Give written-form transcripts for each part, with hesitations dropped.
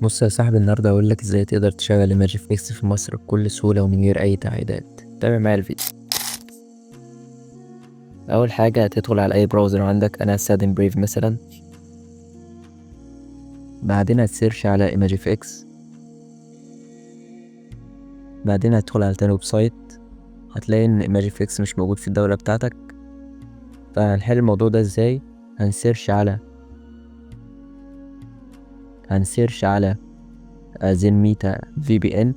بص يا صاحبي، النهارده هقول لك ازاي تقدر تشغل ايماجي فيكس في مصر بكل سهوله ومن غير اي تعقيدات. تابع معايا الفيديو. اول حاجه هتدخل على اي براوزر عندك، انا هستخدم بريف مثلا. بعدين هتسيرش على ايماجي فيكس. بعدين هتدخل على تاني ويب سايت، هتلاقي ان ايماجي فيكس مش موجود في الدوله بتاعتك. فهنحل الموضوع ده ازاي؟ هنسيرش على زين ميتا في بي ان.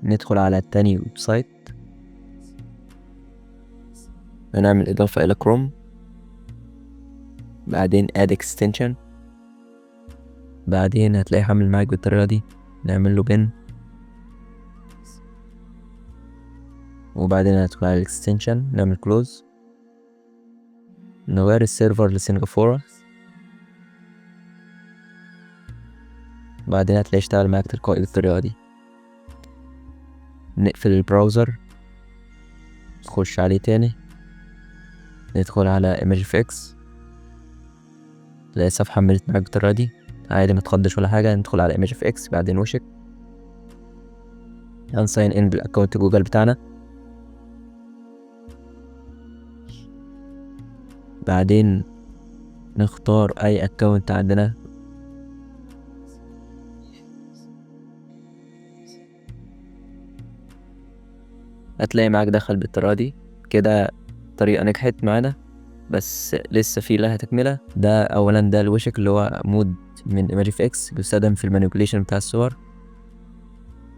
ندخل على التاني ويب سايت، هنعمل اضافه الى كروم. بعدين add extension. بعدين هتلاقي حمل معاك بالطريقة دي، نعمل له بن. وبعدين هندخل على الاكستنشن، نعمل كلوز، نغير السيرفر لسنغافورة. بعدين هتلاقي اشتغل معاك تلقائي بالطريقة دي. نقفل البراوزر، نخش عليه تاني، ندخل على ImageFX، تلاقي الصفحة حملت معاك بالطريقة دي عادي، متخضش ولا حاجة. ندخل على ImageFX، بعدين وشك هنساين ان بالاكونت جوجل بتاعنا. بعدين نختار اي اكونت عندنا، هتلاقي معاك دخل بالطريقة دي. كده طريقة نجحت معانا، بس لسه في لها تكملة. ده أولا ده الوشك اللي هو مود من ImageFX بيستخدم في المانيبيوليشن بتاع الصور.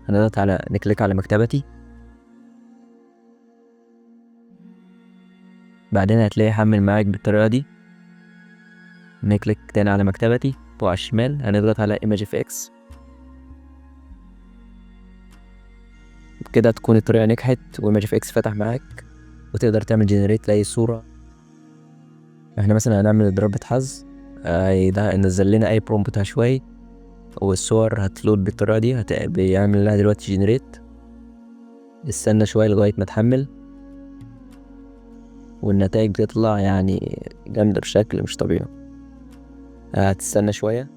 هنضغط نكليك على مكتبتي. بعدين هتلاقي حمل معاك بالطريقة دي. نكليك تاني على مكتبتي فوق على الشمال، هنضغط على ImageFX. بكده تكون الطريقة نجحت وImageFX فتح معاك، وتقدر تعمل جنريت لأي صورة. احنا مثلا هنعمل ضربة حظ، ده نزل لنا أي برومبت عشوائي، والصور هتلود بالطريقة دي، بيعمل لها دلوقتي جنريت. استنى شوية لغاية ما تحمل، والنتائج بتطلع يعني جامدة بشكل مش طبيعي. هتستنى شوية.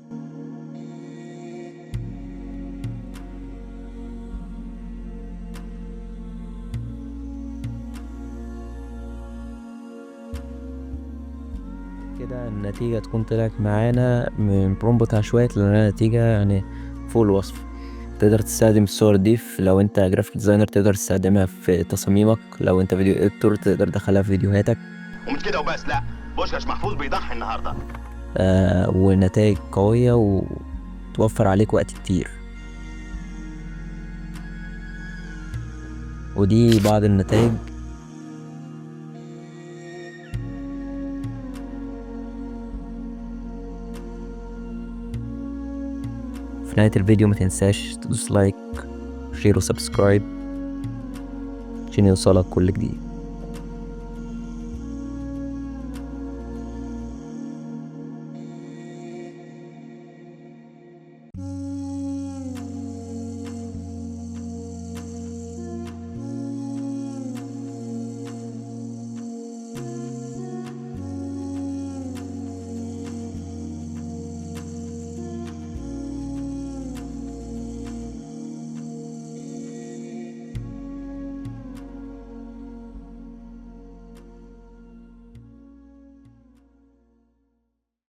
كده النتيجة تكون طلعت معانا من برومبت عشوائي لنا نتيجة يعني فوق الوصف. تقدر تستخدم الصور دي لو انت جرافيك ديزاينر، تقدر تستخدمها في تصاميمك. لو انت فيديو اديتور تقدر تدخلها في فيديوهاتك. ومش كده وبس، لا، بوشكاش محفوظ بيضحي النهارده. ونتائج قوية وتوفر عليك وقت كتير. ودي بعض النتائج. في نهاية الفيديو ما تنساش تدوس لايك، شير وسبسكرايب عشان يوصلك كل جديد.